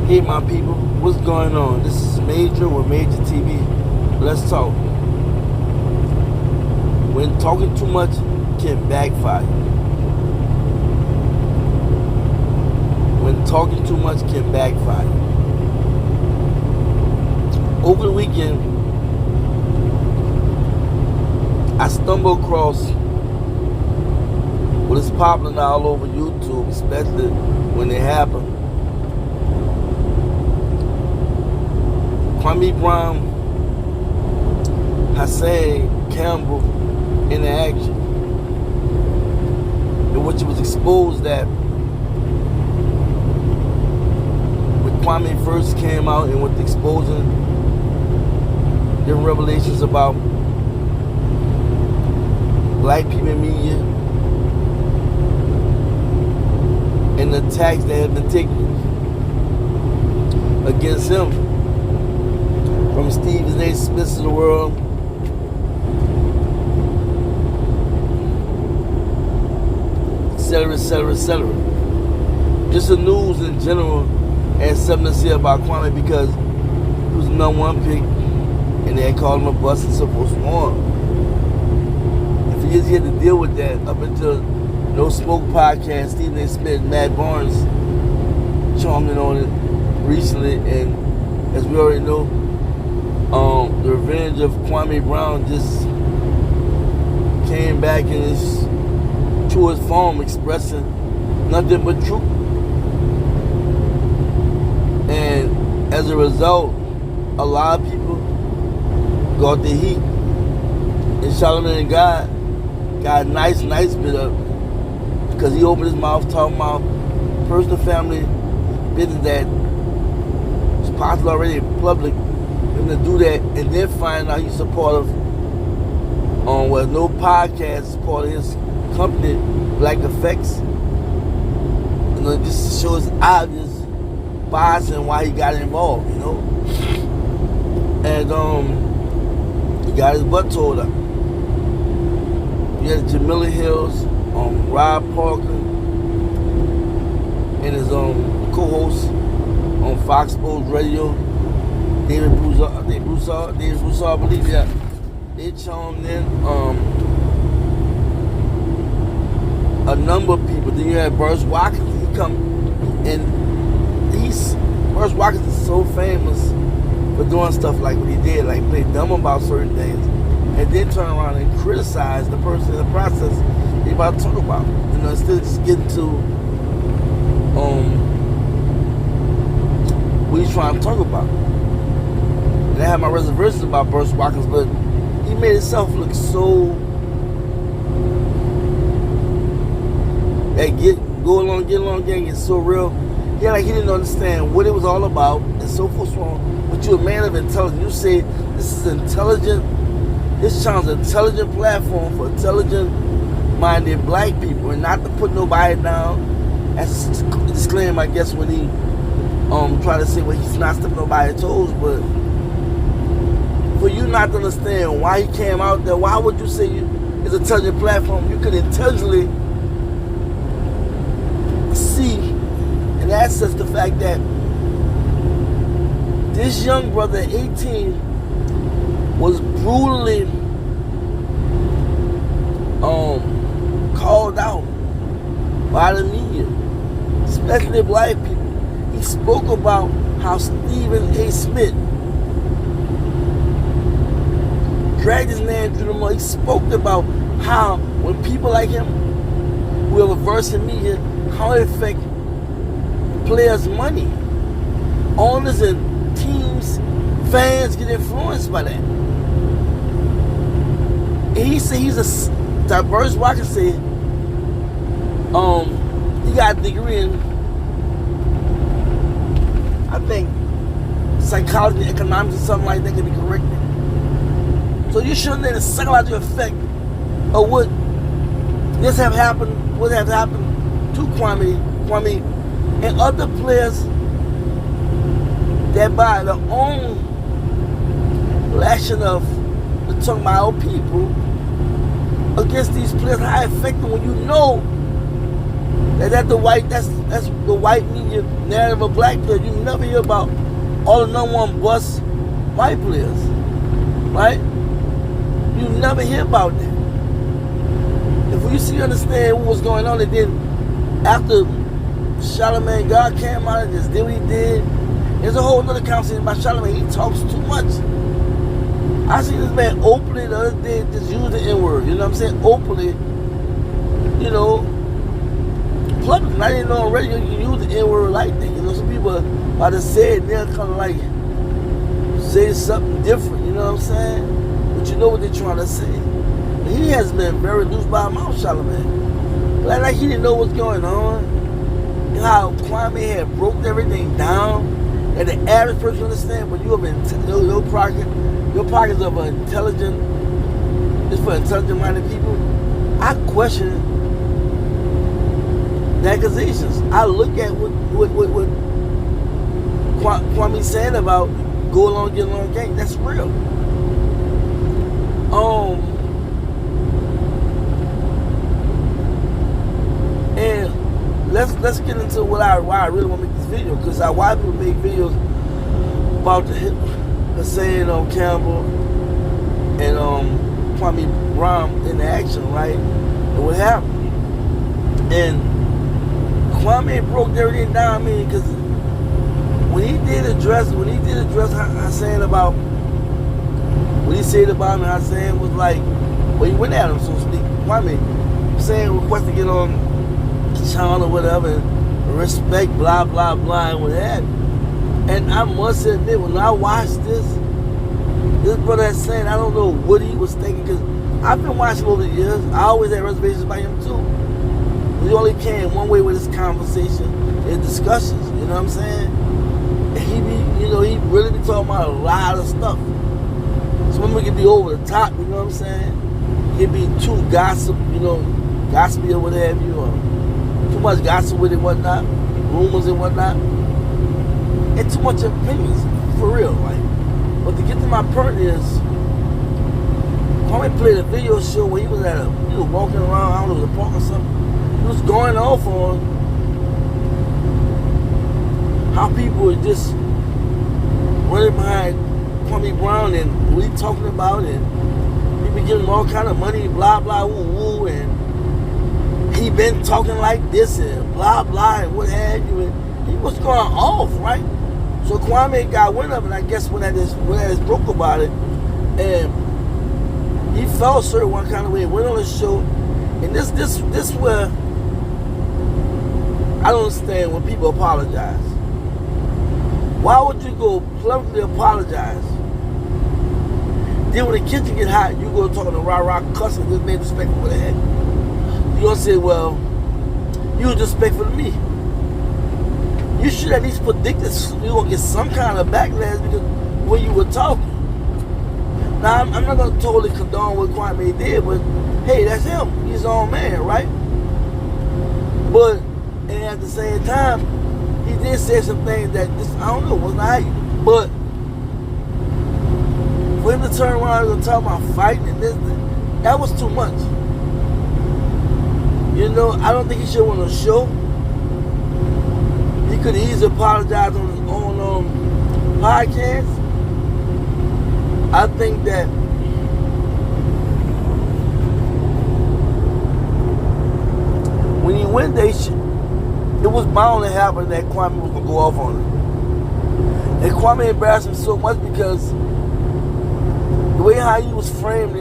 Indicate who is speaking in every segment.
Speaker 1: Hey my people, what's going on? This is Major with Major TV. Let's talk. When talking too much can backfire. When talking too much can backfire. Over the weekend, I stumbled across what is popular now all over YouTube, especially when it happened. Kwame Brown, Hassan, Cambell in the action, in which it was exposed that when Kwame first came out and with exposing different revelations about black people in media and the attacks that have been taken against him from Stephen A. Smith of the world, etc., etc., etc. Just the news in general had something to say about Kwame because he was the #1 pick and they had called him a bust and so forth. And for years he had to deal with that up until No Smoke podcast, Stephen A. Smith, Matt Barnes chimed in on it recently, and as we already know, the revenge of Kwame Brown just came back in his truest form, expressing nothing but truth. And as a result, a lot of people got the heat. And Charlamagne God got a nice bit of it because he opened his mouth talking about personal family business that was possible already in public. To do that and then find out he's supportive on no podcast is part of his company, Black Effects. You know, just shows obvious bias and why he got involved, you know. And he got his butt told up. You had Jamila Hills, Rob Parker, and his co-host on Fox Sports Radio, David Broussard, I believe, yeah. They chimed in a number of people. Then you had Burst Watkins. He come and Burst Watkins is so famous for doing stuff like what he did, like play dumb about certain things, and then turn around and criticize the person in the process he about to talk about. You know, instead of just getting to what he's trying to talk about. And I have my reservations about Burst Watkins, but he made himself look so go along, gang, it's so real. Yeah, like he didn't understand what it was all about and so forth. But you're a man of intelligence. You say this is intelligent. This channel's an intelligent platform for intelligent-minded black people, and not to put nobody down. That's a disclaimer, I guess, when he try to say, well, he's not stepping nobody's toes, but for you not to understand why he came out there, why would you say it's a intelligent platform? You could intelligently see and access the fact that this young brother at 18 was brutally called out by the media, especially black people. He spoke about how Stephen A. Smith dragged his name through the mud. He spoke about how when people like him who have a verse in media, how it affects players' money. Owners and teams, fans get influenced by that. And he said he's a diverse rocker. Said he got a degree in, I think, psychology, economics, or something like that can be corrected. So you shouldn't know the psychological effect of what would have happened to Kwame, and other players that by their own lashing of the tongue by our people against these players, how effective when you know That's the white media narrative of black players. You never hear about all the number one bust white players, right? You never hear about that. If you see, understand what was going on, and then after Charlamagne God came out and just did what he did, there's a whole other conversation about Charlamagne. He talks too much. I seen this man openly the other day just use the N-word. You know what I'm saying? Openly, you know, public. I didn't know on radio you can use the N-word like that. You know, some people about to say it, they'll kind of like say something different. You know what I'm saying? But you know what they're trying to say. And he has been very loose by mouth, Charlamagne. Like he didn't know what's going on. And how Kwame had broke everything down. And the average person understand, but you have been your pockets of intelligent, it's for intelligent-minded people. I question the accusations. I look at what Kwame's saying about go along, get along gang. That's real. And let's get into why I really want to make this video, because why people make videos about the Hassan, Cambell and Kwame Brown in action, right? And what happened? And Kwame broke everything down. I mean, because when he did address Hassan about what he said about him, Hassan was like, well, he went at him, so to speak. Kwame saying requested to get on the channel or whatever, and respect, blah blah blah, and what have you. And I must admit, when I watched this brother Hassan, I don't know what he was thinking, because I've been watching over the years. I always had reservations about him too. He only came one way with his conversation and discussions, you know what I'm saying? And he really be talking about a lot of stuff. Some of them can be over the top, you know what I'm saying? He'd be too gossipy or what have you, or too much gossip with it, whatnot, rumors and whatnot, and too much opinions, for real, like. But to get to my point is, Kwame played a video show where he was walking around, I don't know, the park or something. He was going off on how people were just running behind Kwame Brown and what he talking about, and people giving him all kind of money, blah blah woo woo, and he been talking like this and blah blah and what have you, and he was going off, right? So Kwame got wind of it, and I guess when that is broke about it, and he felt certain one kind of way, went on the show, and this where I don't understand when people apologize. Why would you go publicly apologize? Then when the kitchen get hot, you go talking to rah-rah, cussing, this man disrespectful with the head. You gonna say, well, you was disrespectful to me. You should at least predict this. You're gonna get some kind of backlash because when you were talking. Now, I'm not gonna totally condone what Kwame did, but hey, that's him. He's his own man, right? But and at the same time, he did say some things that I don't know, wasn't right. But for him to turn around and talk about fighting and this, that was too much. You know, I don't think he should went on a show. He could easily apologize on his own podcast. I think that when he went there, it was bound to happen that Kwame was going to go off on him. And Kwame embarrassed him so much because the way how he was framed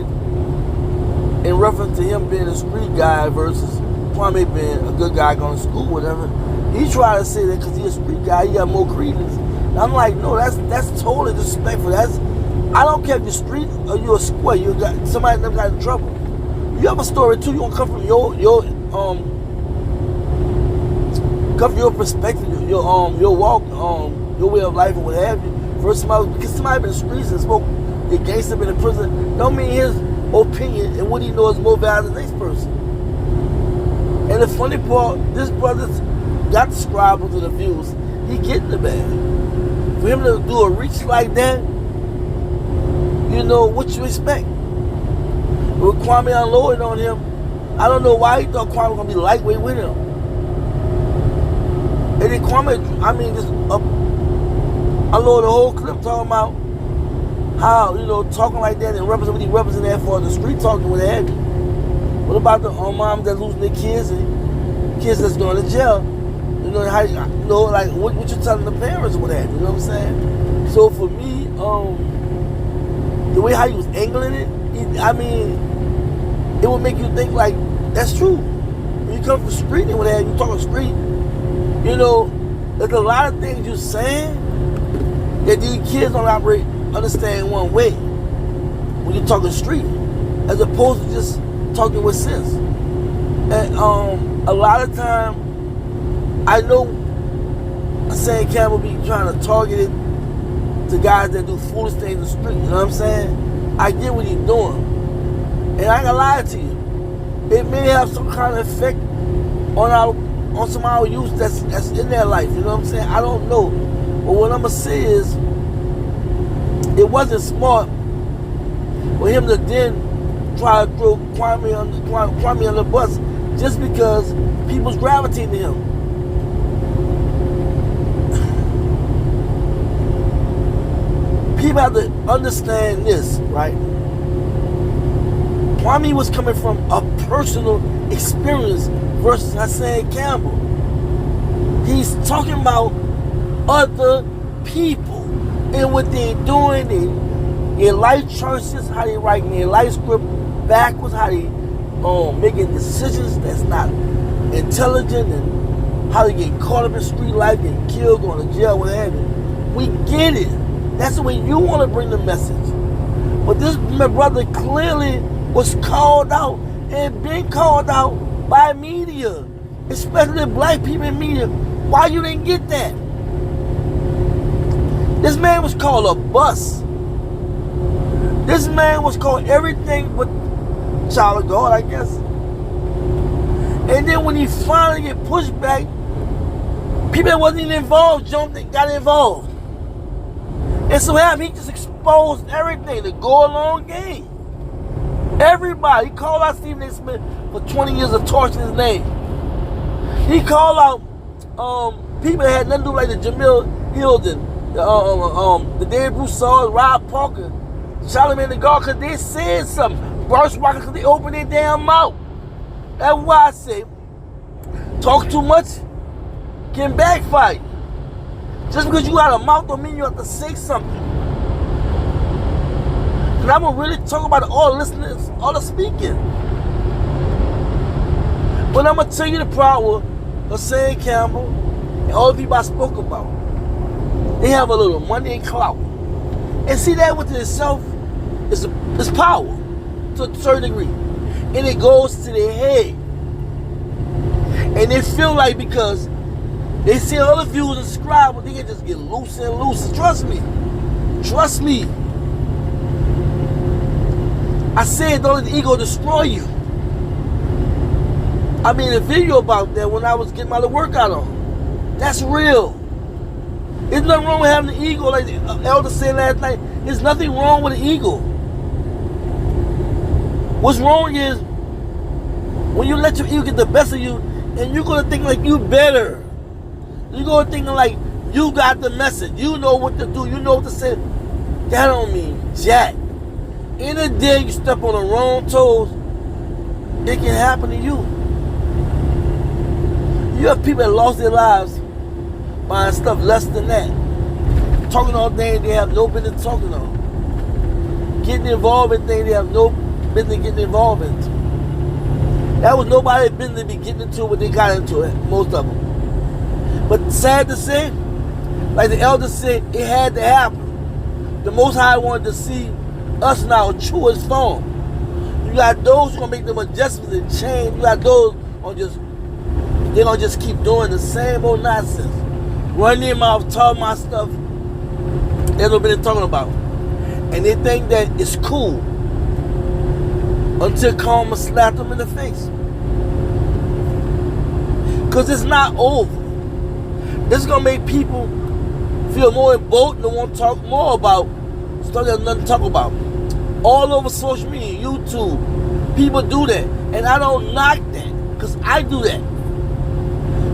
Speaker 1: in reference to him being a street guy versus Kwame being a good guy going to school, whatever, he tried to say that because he's a street guy, he got more credence. And I'm like, no, that's totally disrespectful. I don't care if you're street or you're a square. You got somebody that got in trouble. You have a story too. You gonna come from your perspective, your walk, your way of life, or what have you. First, because somebody been in the streets and spoke, your gangster been in prison, don't mean his opinion and what he knows is more valuable than the next person. And the funny part, this brother's got the scribbles and the views. He getting the bag. For him to do a reach like that, you know what you expect. With Kwame unloaded on him, I don't know why he thought Kwame was gonna be lightweight with him. And then Kwame, just unload the whole clip talking about how, talking like that and represent what he represented that for the street talking with that. What about the moms that losing their kids and kids that's going to jail? What you telling the parents with that? You know what I'm saying? So for me, the way how he was angling it, it would make you think like, that's true. When you come from the street and with that, you talking street, there's a lot of things you're saying that these kids don't understand one way when you're talking street, as opposed to just talking with sense. And a lot of time, I know Hassan Cambell be trying to target it to guys that do foolish things in the street, you know what I'm saying? I get what he's doing. And I ain't gonna lie to you. It may have some kind of effect on some of our youth that's in their life, you know what I'm saying? I don't know. But what I'm gonna say is, it wasn't smart for him to then try to throw Kwame on the bus just because people's gravitating to him. People have to understand this, right? Kwame was coming from a personal experience versus Hassan Cambell. He's talking about other people and what they're doing, their life choices, how they writing their life script backwards, how they making decisions that's not intelligent, and how they get caught up in street life, getting killed, going to jail, whatever. We get it. That's the way you want to bring the message. But this my brother clearly was called out and been called out by media, especially black people in media. Why you didn't get that? This man was called a bus. This man was called everything but child of God, I guess. And then when he finally get pushed back, people that wasn't even involved jumped and got involved. And so he just exposed everything, the go-along game. Everybody. He called out Stephen A. Smith for 20 years of torturing his name. He called out people that had nothing to do like the Jamil Hilden, the David Broussard, Rob Parker, Charlamagne the God, because they said something. Bruce Walker, because they opened their damn mouth. That's why I say, talk too much can backfire. Just because you got a mouth don't mean you have to say something. And I'm going to really talk about all the listeners, all the speaking. But I'm going to tell you the problem with Hassan Cambell and all the people I spoke about. They have a little money and clout. And see, that within itself is power to a certain degree. And it goes to their head. And they feel like because they see other views and subscribe, but they can just get loose and loose. Trust me. Trust me. I said don't let the ego destroy you. I made a video about that when I was getting my little workout on. That's real. There's nothing wrong with having an ego, like the elder said last night. There's nothing wrong with an ego. What's wrong is when you let your ego get the best of you, and you're gonna think like you better. You're gonna think like you got the message. You know what to do. You know what to say. That don't mean jack. In a day you step on the wrong toes, it can happen to you. You have people that lost their lives buying stuff less than that. Talking all day they have no business talking on. Getting involved in things they have no business getting involved into. That was nobody's business to be getting into what they got into it, most of them. But sad to say, like the elder said, it had to happen. The Most High wanted to see us in our truest form. You got those who gonna make them adjustments and change. You got those who they're gonna just keep doing the same old nonsense. Running their mouth, talking my stuff they've been talking about. And they think that it's cool until karma slapped them in the face. Because it's not over. This is gonna make people feel more emboldened and want to talk more about stuff there's nothing to talk about. All over social media, YouTube, people do that. And I don't knock that, because I do that.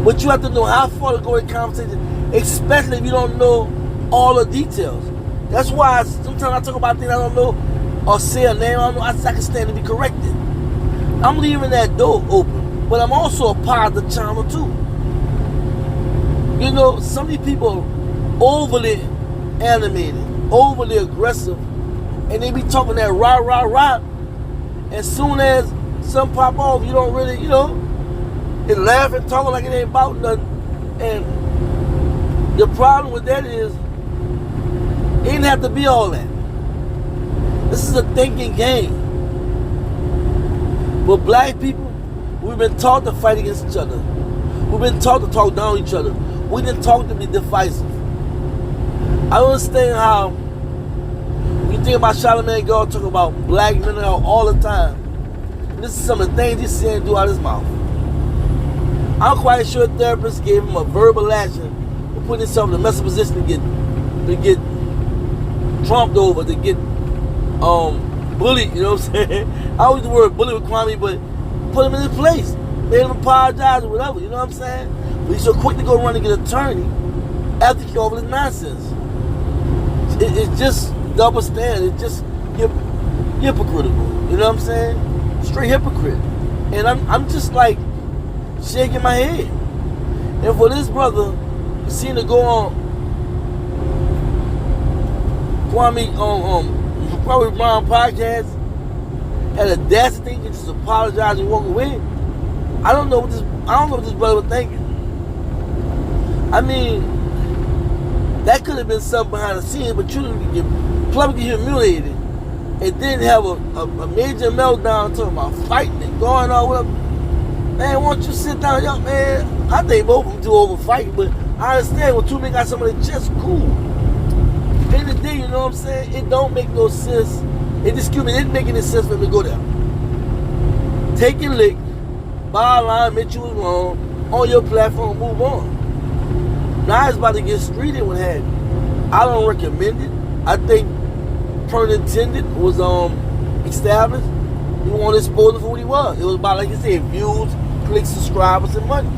Speaker 1: But you have to know how far to go in conversation, especially if you don't know all the details. That's why sometimes I talk about things I don't know or say a name I don't know, I can stand to be corrected. I'm leaving that door open, but I'm also a part of the channel too. You know, some of these people are overly animated, overly aggressive, and they be talking that rah, rah, rah. As soon as something pop off, you don't really, they laughing, talking like it ain't about nothing. And the problem with that is, it didn't have to be all that. This is a thinking game. But black people, we've been taught to fight against each other. We've been taught to talk down each other. We've been taught to be divisive. I don't understand how you think about Charlamagne God talk about black mental health all the time. This is some of the things he's saying do out his mouth. I'm quite sure therapists gave him a verbal action for putting himself in a messy position to get trumped over, to get bullied, you know what I'm saying? I always use the word bully with Kwame, but put him in his place. Made him apologize or whatever, you know what I'm saying? But he's so quick to go run and get an attorney after he came over this nonsense. It's just double standard. It's just hypocritical. You know what I'm saying? Straight hypocrite. And I'm just like shaking my head. And for this brother, you seem to go on Kwame Brown podcast, had a audacity thing and just apologize and walk away. I don't know what this brother was thinking. I mean, that could have been something behind the scenes, but you get publicly humiliated and then have a major meltdown talking about fighting and going on, whatever. Man, why don't you sit down, young man? I think both of them too over fighting, but I understand when two men got somebody just cool. At the end of the day, you know what I'm saying? It don't make no sense. It didn't make any sense for him to go there. Take your lick, buy a line, admit you was wrong, on your platform, move on. Now it's about to get streeted with had. I don't recommend it. I think pun intended was established. He wanted to expose him for what he was. It was about, like you said, views, clicks, subscribers, and money.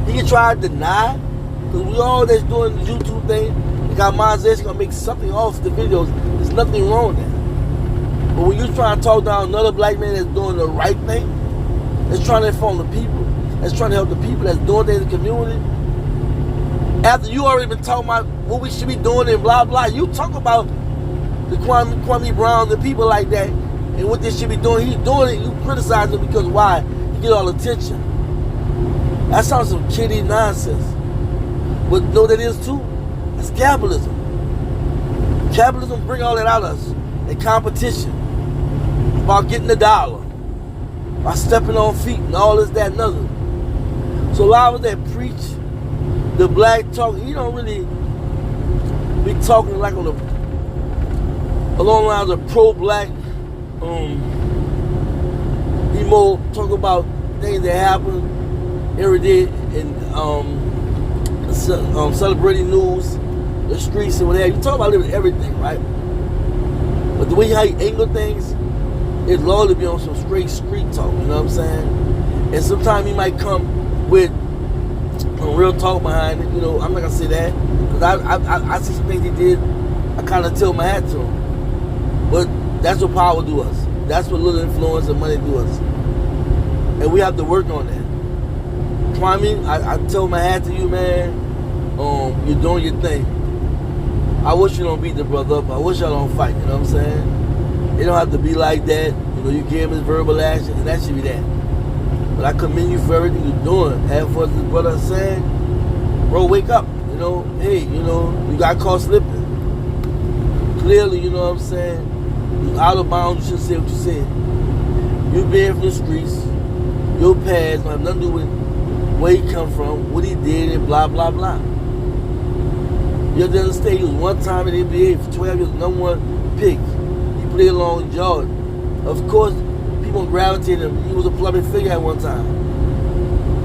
Speaker 1: He can try to deny, because we all that's doing the YouTube thing, they got monetization gonna make something off the videos. There's nothing wrong with that. But when you try to talk down another black man that's doing the right thing, that's trying to inform the people, that's trying to help the people, that's doing things in the community, after you already been talking about what we should be doing and blah, blah, you talk about the Kwame Brown, the people like that, and what they should be doing. He's doing it, you criticize him because why? You get all attention. That sounds some kiddie nonsense. But know that is too? That's capitalism. Capitalism bring all that out of us. And competition. About getting the dollar. By stepping on feet and all this, that, and other. So a lot of us that preach the black talk, you don't really be talking like along the lines of pro-black, emo, talk about things that happen every day in celebrity news, the streets and whatever. You talk about everything, right? But the way how you angle things, it's largely be on some straight street talk, you know what I'm saying? And sometimes he might come with real talk behind it, you know. I'm not gonna say that because I see some things he did. I kind of tilt my hat to him, but that's what power do us. That's what little influence and money do us, and we have to work on that. Kwame, I tilt my hat to you, man. You're doing your thing. I wish you don't beat the brother up. I wish y'all don't fight. You know what I'm saying? It don't have to be like that. You know, you give him his verbal action, and that should be that. But I commend you for everything you're doing. And for this brother saying, bro, wake up. You know, hey, you know, you got caught slipping. Clearly, you know what I'm saying? You out of bounds, you should say what you said. You been from the streets, your past don't have nothing to do with where he come from, what he did, and blah, blah, blah. You have to understand, he was one time in the NBA for 12 years, #1 pick. He played along Jordan. Of course, people gravitated him. He was a plumbing figure at one time.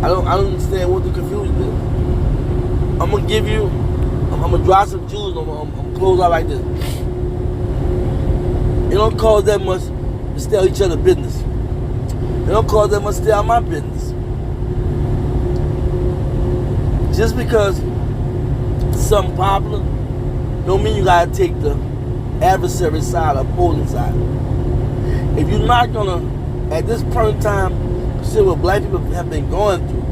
Speaker 1: I don't understand what the confusion is. I'm gonna drop some jewels. I'm gonna close out like this. It don't cost that much to steal each other's business. It don't cost that much to stay out my business. Just because something popular don't mean you gotta take the adversary side or opposing side. If you're not gonna, at this point in time, consider what black people have been going through,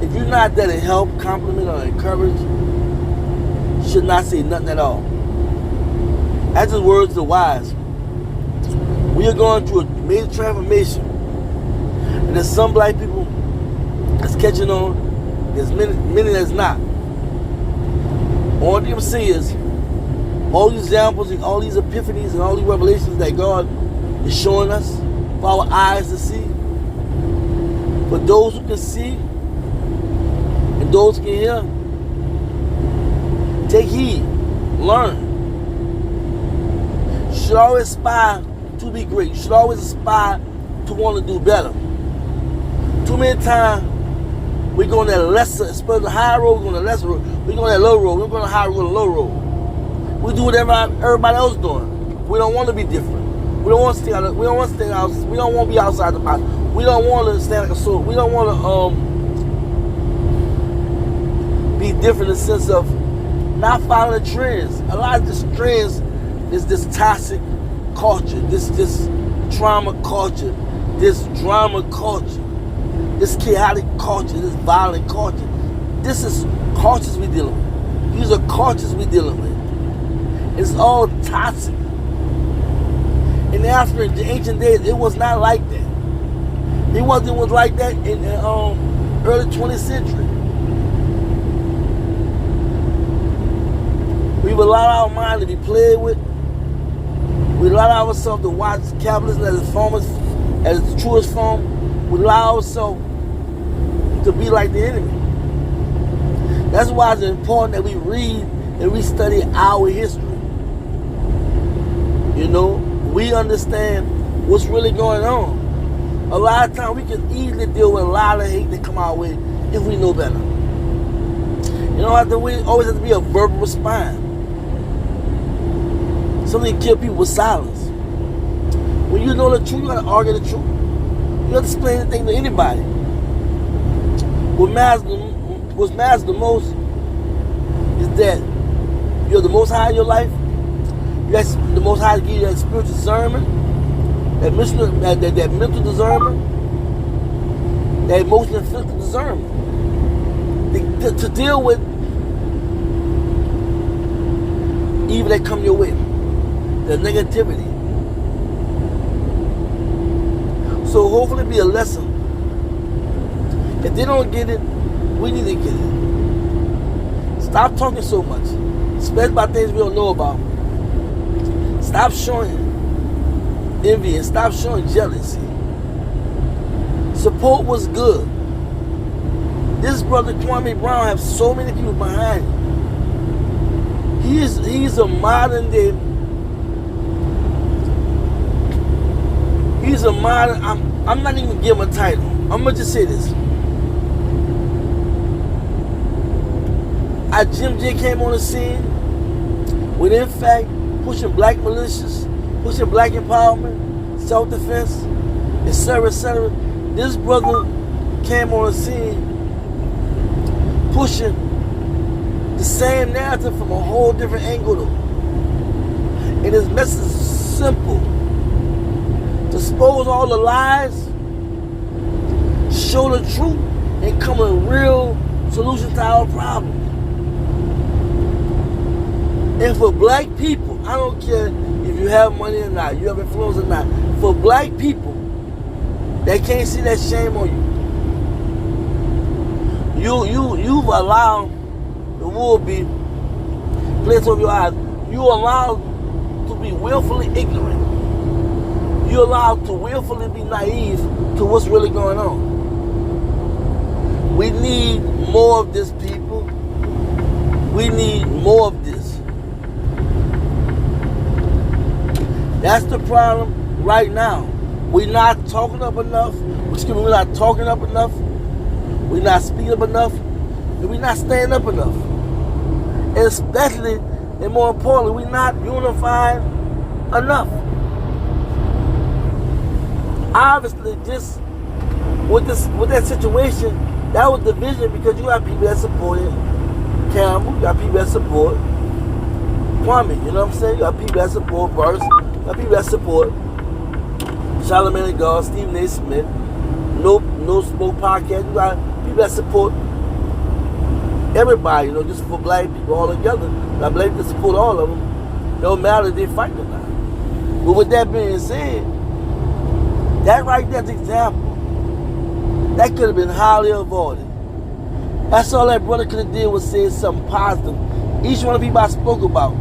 Speaker 1: if you're not there to help, compliment, or encourage, you should not say nothing at all. That's the words of the wise. We are going through a major transformation. And there's some black people that's catching on, there's many that's not. All you can see is all these examples and all these epiphanies and all these revelations that God is showing us for our eyes to see. For those who can see and those who can hear, take heed, learn. You should always aspire to be great. You should always aspire to want to do better. Too many times we go on that lesser, especially the high road, we go on the lesser road. We go on that low road. We go on the high road, we go on the low road. We do whatever everybody else is doing. We don't want to be different. We don't want to stay out. We don't want to stay out. We don't want to be outside the box. We don't want to stand like a sword. We don't want to be different in the sense of not following the trends. A lot of this trends is this toxic culture, this trauma culture, this drama culture, this chaotic culture, this violent culture. This is cultures we dealing with. These are cultures we dealing with. It's all toxic. In the ancient days, it was not like that. It was like that in the early 20th century. We've allowed our mind to be played with. We allow ourselves to watch capitalism at its truest form. We allow ourselves to be like the enemy. That's why it's important that we read and we study our history. You know, we understand what's really going on. A lot of times we can easily deal with a lot of hate that come our way if we know better. You know, we always have to be a verbal response. Something kill people with silence. When you know the truth, you gotta argue the truth. You gotta explain anything to anybody. What matters the most is that you're the Most High in your life. You ask the Most High to give you that spiritual discernment, that mental discernment, that emotional and physical discernment to deal with evil that come your way, the negativity. So hopefully be a lesson. If they don't get it, we need to get it. Stop talking so much, especially about things we don't know about. Stop showing envy and stop showing jealousy. Support what's good. This brother Kwame Brown has so many people behind him. He's a modern day. He's a modern. I'm not even gonna give him a title. I'm gonna just say this. Jim J came on the scene with NFAC pushing black militias, pushing black empowerment, self-defense, etc., etc. This brother came on the scene pushing the same narrative from a whole different angle though. And his message is simple. To expose all the lies, show the truth, and come with a real solution to our problem. And for black people, I don't care if you have money or not, you have influence or not. For black people that can't see that, shame on you. You've allowed the wool be placed over your eyes. You allowed to be willfully ignorant. You allowed to willfully be naive to what's really going on. We need more of this, people. We need more of this. That's the problem right now. We're not talking up enough. We're not talking up enough. We're not speaking up enough. And we're not standing up enough. And especially, and more importantly, we're not unified enough. Obviously, just with that situation, That was the vision because you got people that supported Cambell, you got people that support Kwame, you know what I'm saying? You got people that support Burst, you got people that support Charlamagne the God, Stephen A. Smith, No Smoke Podcast. You got people that support everybody, you know, just for black people all together. I believe to support all of them. No matter if they fight or not. But with that being said, that right there's an example. That could have been highly avoided. That's all that brother could have did was say something positive. Each one of the people I spoke about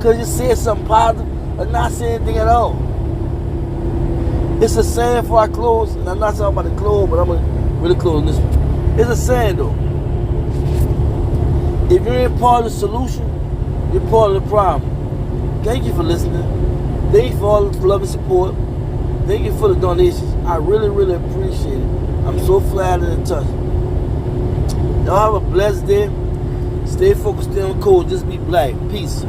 Speaker 1: could have just said something positive or not say anything at all. It's a saying before I close, and I'm not talking about the close, but I'm going to really close on this one. It's a saying though. If you ain't part of the solution, you're part of the problem. Thank you for listening. Thank you for all the love and support. Thank you for the donations. I really, really appreciate it. I'm so flattered and touched. Y'all have a blessed day. Stay focused, stay on code. Just be black. Peace.